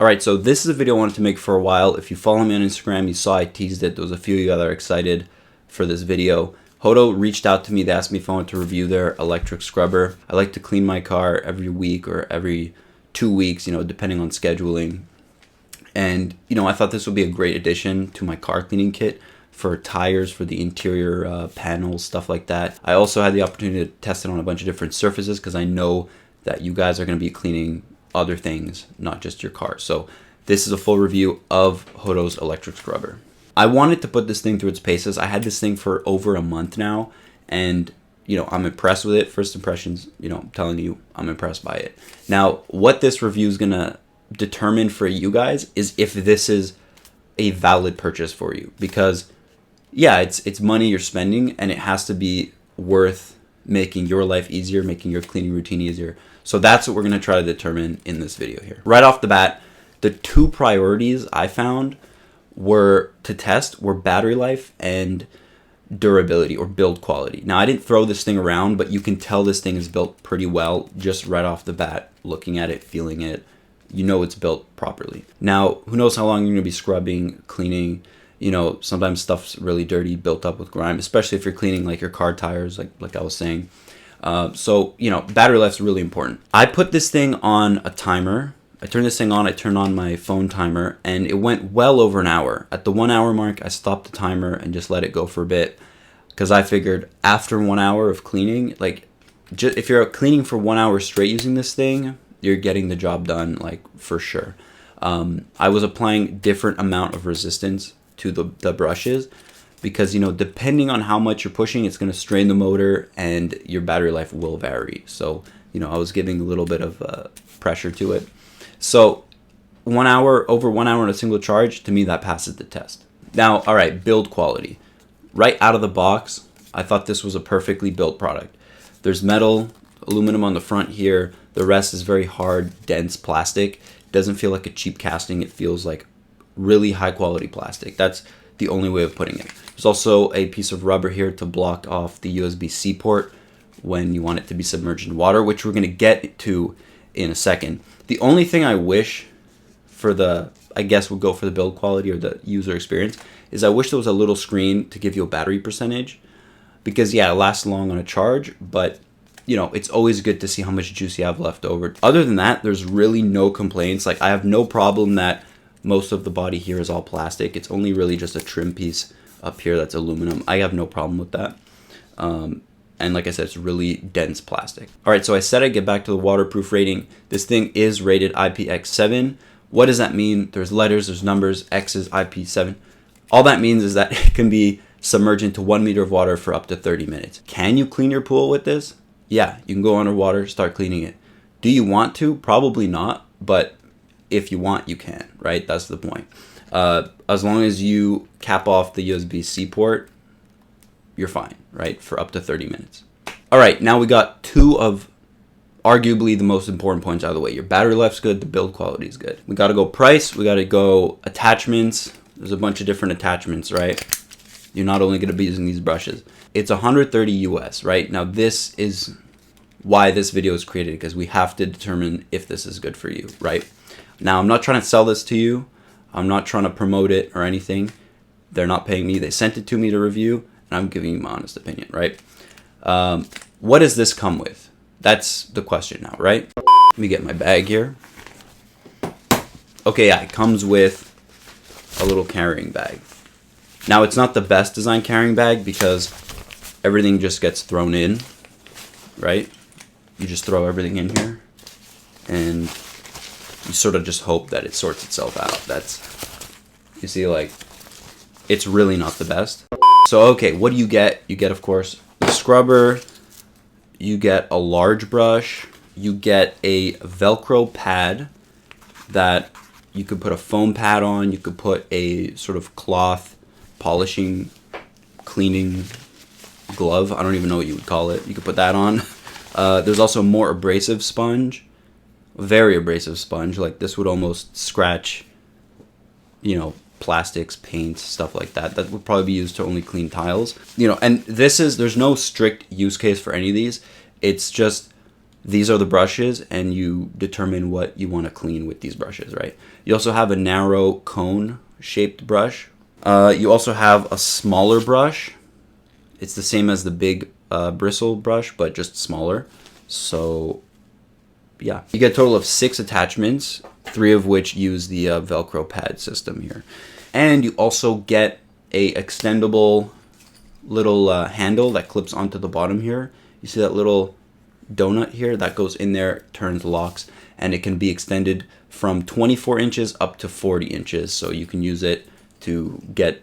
Alright, so this is a video I wanted to make for a while. If you follow me on Instagram, you saw I teased it. There was a few of you that are excited for this video. Hoto reached out to me. They asked me if I wanted to review their electric scrubber. I like to clean my car every week or every 2 weeks, you know, depending on scheduling. And, you know, I thought this would be a great addition to my car cleaning kit for tires, for the interior panels, stuff like that. I also had the opportunity to test it on a bunch of different surfaces because I know that you guys are going to be cleaning other things, not just your car. So this is a full review of Hoto's electric scrubber. I wanted to put this thing through its paces. I had this thing for over a month now, and you know, I'm impressed with it. First impressions, you know, I'm telling you, I'm impressed by it. Now, what this review is gonna determine for you guys is if this is a valid purchase for you, because yeah, it's money you're spending, and it has to be worth making your life easier, making your cleaning routine easier. So that's what we're going to try to determine in this video here. Right off the bat, the two priorities I found were to test were battery life and durability or build quality. Now, I didn't throw this thing around, but you can tell this thing is built pretty well just right off the bat. Looking at it, feeling it, you know it's built properly. Now, who knows how long you're going to be scrubbing, cleaning. You know, sometimes stuff's really dirty, built up with grime, especially if you're cleaning like your car tires, like I was saying. So, you know, battery life's really important. I put this thing on a timer. I turned this thing on, I turned on my phone timer, and it went well over an hour. At the 1 hour mark, I stopped the timer and just let it go for a bit, because I figured after 1 hour of cleaning, like, if you're cleaning for 1 hour straight using this thing, you're getting the job done, like, for sure. I was applying different amount of resistance to the brushes, because, you know, depending on how much you're pushing, it's going to strain the motor and your battery life will vary. So, you know, I was giving a little bit of pressure to it. So 1 hour, over 1 hour on a single charge, to me, that passes the test. Now, all right, build quality. Right out of the box, I thought this was a perfectly built product. There's metal, aluminum on the front here. The rest is very hard, dense plastic. It doesn't feel like a cheap casting. It feels like really high quality plastic. That's the only way of putting it. There's also a piece of rubber here to block off the USB-C port when you want it to be submerged in water, which we're going to get to in a second. The only thing I wish for the, I guess would go for the build quality or the user experience, is I wish there was a little screen to give you a battery percentage, because yeah, it lasts long on a charge, but you know, it's always good to see how much juice you have left over. Other than that, there's really no complaints. Like, I have no problem that most of the body here is all plastic. It's only really just a trim piece up here that's aluminum. I have no problem with that. And like I said, it's really dense plastic. All right, so I said I'd get back to the waterproof rating. This thing is rated IPX7. What does that mean? There's letters, there's numbers, X's, IP7. All that means is that it can be submerged into 1 meter of water for up to 30 minutes. Can you clean your pool with this? Yeah, you can go underwater, start cleaning it. Do you want to? Probably not, but if you want, you can, right? That's the point. As long as you cap off the USB-C port, you're fine, right? For up to 30 minutes. All right, now we got two of arguably the most important points out of the way. Your battery life's good, the build quality is good. We got to go price, we got to go attachments. There's a bunch of different attachments, right? You're not only going to be using these brushes. It's 130 US, right? Now this is why this video is created, because we have to determine if this is good for you, right? Now, I'm not trying to sell this to you. I'm not trying to promote it or anything. They're not paying me. They sent it to me to review, and I'm giving you my honest opinion, right? What does this come with? That's the question now, right? Let me get my bag here. Okay, yeah, it comes with a little carrying bag. Now, it's not the best design carrying bag because everything just gets thrown in, right? You just throw everything in here, and you sort of just hope that it sorts itself out. That's, you see, like, it's really not the best. So, okay, what do you get? You get, of course, the scrubber. You get a large brush. You get a Velcro pad that you could put a foam pad on. You could put a sort of cloth polishing, cleaning glove. I don't even know what you would call it. You could put that on. There's also a more abrasive sponge. Very abrasive sponge. Like, this would almost scratch, you know, plastics, paints, stuff like that. That would probably be used to only clean tiles. You know, and there's no strict use case for any of these. It's just these are the brushes, and you determine what you want to clean with these brushes, right? You also have a narrow cone shaped brush. You also have a smaller brush. It's the same as the big bristle brush, but just smaller. So yeah, you get a total of 6 attachments, 3 of which use the Velcro pad system here. And you also get a extendable little handle that clips onto the bottom here. You see that little donut here that goes in there, turns, locks, and it can be extended from 24 inches up to 40 inches. So you can use it to get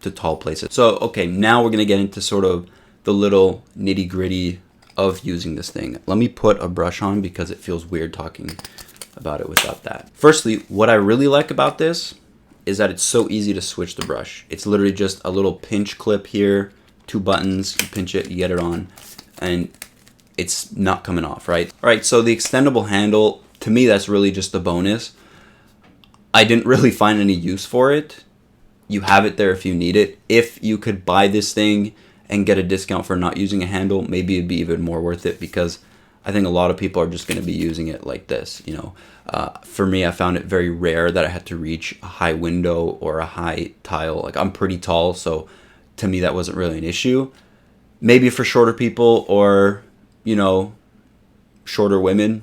to tall places. So, okay, now we're gonna get into sort of the little nitty gritty of using this thing. Let me put a brush on because it feels weird talking about it without that. Firstly, what I really like about this is that it's so easy to switch the brush. It's literally just a little pinch clip here, 2 buttons, you pinch it, you get it on, and it's not coming off, right? All right, so the extendable handle, to me, that's really just a bonus. I didn't really find any use for it. You have it there if you need it. If you could buy this thing and get a discount for not using a handle, maybe it'd be even more worth it, because I think a lot of people are just going to be using it like this, you know. For me, I found it very rare that I had to reach a high window or a high tile. Like, I'm pretty tall, so to me that wasn't really an issue. Maybe for shorter people, or, you know, shorter women.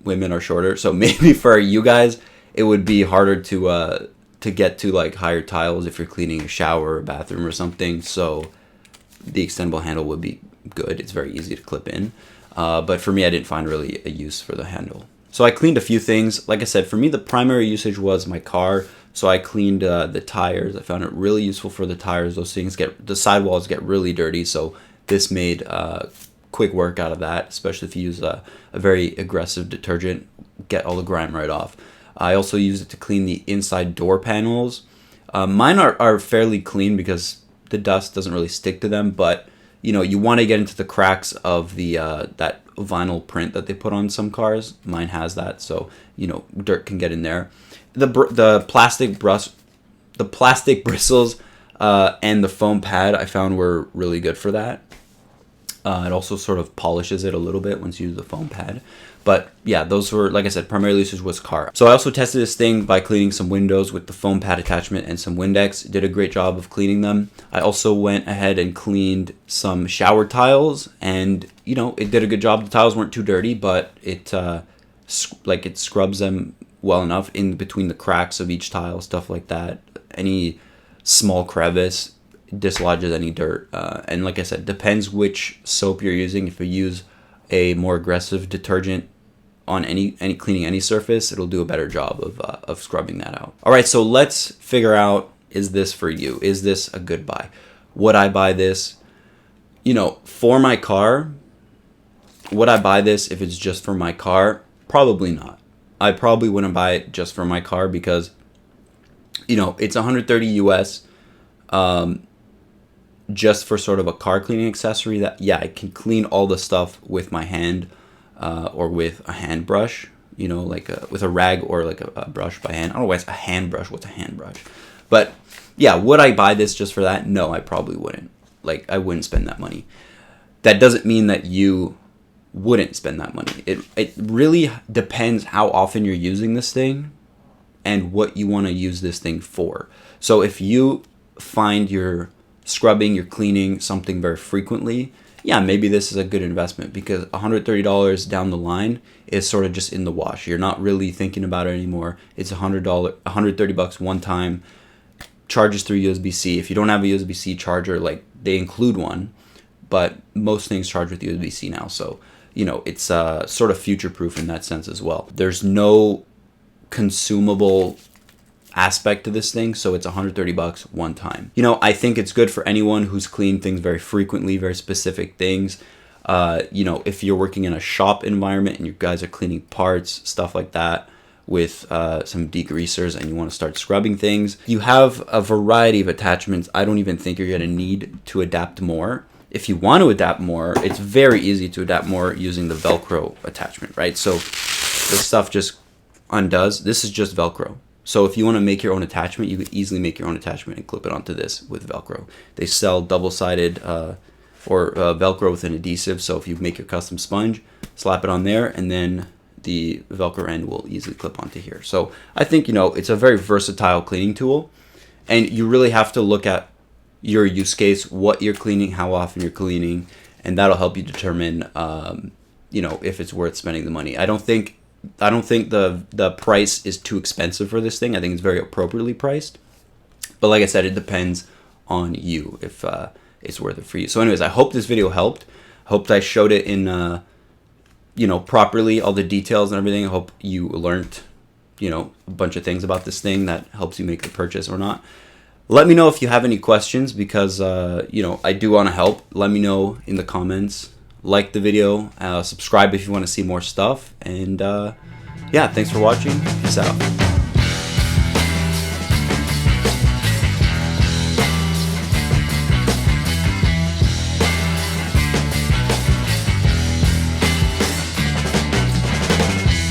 Women are shorter, so maybe for you guys it would be harder to get to like higher tiles if you're cleaning a shower or a bathroom or something. So the extendable handle would be good. It's very easy to clip in. But for me, I didn't find really a use for the handle. So I cleaned a few things. Like I said, for me, the primary usage was my car. So I cleaned the tires. I found it really useful for the tires. Those things the sidewalls get really dirty. So this made quick work out of that, especially if you use a very aggressive detergent, get all the grime right off. I also use it to clean the inside door panels. Mine are fairly clean because the dust doesn't really stick to them, but you know, you want to get into the cracks of the that vinyl print that they put on some cars. Mine has that, so you know, dirt can get in there. The plastic bristles and the foam pad I found were really good for that. It also sort of polishes it a little bit once you use the foam pad. But yeah, those were, like I said, primarily usage was car. So I also tested this thing by cleaning some windows with the foam pad attachment and some Windex. Did a great job of cleaning them. I also went ahead and cleaned some shower tiles, and you know, it did a good job. The tiles weren't too dirty, but it scrubs them well enough in between the cracks of each tile, stuff like that. Any small crevice dislodges any dirt. And like I said, depends which soap you're using. If you use a more aggressive detergent on any cleaning any surface, it'll do a better job of scrubbing that out. All right, so let's figure out, is this for you? Is this a good buy? Would I buy this? You know, for my car, would I buy this if it's just for my car? Probably not. I probably wouldn't buy it just for my car because, you know, it's 130 US just for sort of a car cleaning accessory that, yeah, I can clean all the stuff with my hand or with a hand brush, you know, like with a rag or like a brush by hand. I don't know why it's a hand brush. What's a hand brush? But yeah, would I buy this just for that? No, I probably wouldn't. Like, I wouldn't spend that money. That doesn't mean that you wouldn't spend that money. It really depends how often you're using this thing and what you want to use this thing for. So if you find you're scrubbing, you're cleaning something very frequently, yeah, maybe this is a good investment, because $130 down the line is sort of just in the wash. You're not really thinking about it anymore. It's $130 one time, charges through USB-C. If you don't have a USB-C charger, like, they include one, but most things charge with USB-C now. So, you know, it's sort of future-proof in that sense as well. There's no consumable aspect to this thing, so it's $130 one time. You know, I think it's good for anyone who's cleaned things very frequently, very specific things. You know, if you're working in a shop environment and you guys are cleaning parts, stuff like that, with some degreasers, and you want to start scrubbing things, you have a variety of attachments. I don't even think you're going to need to adapt more. If you want to adapt more, it's very easy to adapt more using the Velcro attachment, right? So this stuff just undoes. This is just Velcro. So if you want to make your own attachment, you could easily make your own attachment and clip it onto this with Velcro. They sell double-sided or Velcro with an adhesive. So if you make your custom sponge, slap it on there, and then the Velcro end will easily clip onto here. So I think, you know, it's a very versatile cleaning tool, and you really have to look at your use case, what you're cleaning, how often you're cleaning, and that'll help you determine, you know, if it's worth spending the money. I don't think the price is too expensive for this thing. I think it's very appropriately priced. But like I said, it depends on you if it's worth it for you. So anyways, I hope this video helped. I hope I showed it in, you know, properly, all the details and everything. I hope you learned, you know, a bunch of things about this thing that helps you make the purchase or not. Let me know if you have any questions, because, you know, I do want to help. Let me know in the comments. Like the video, subscribe if you want to see more stuff. And yeah, thanks for watching. Peace out.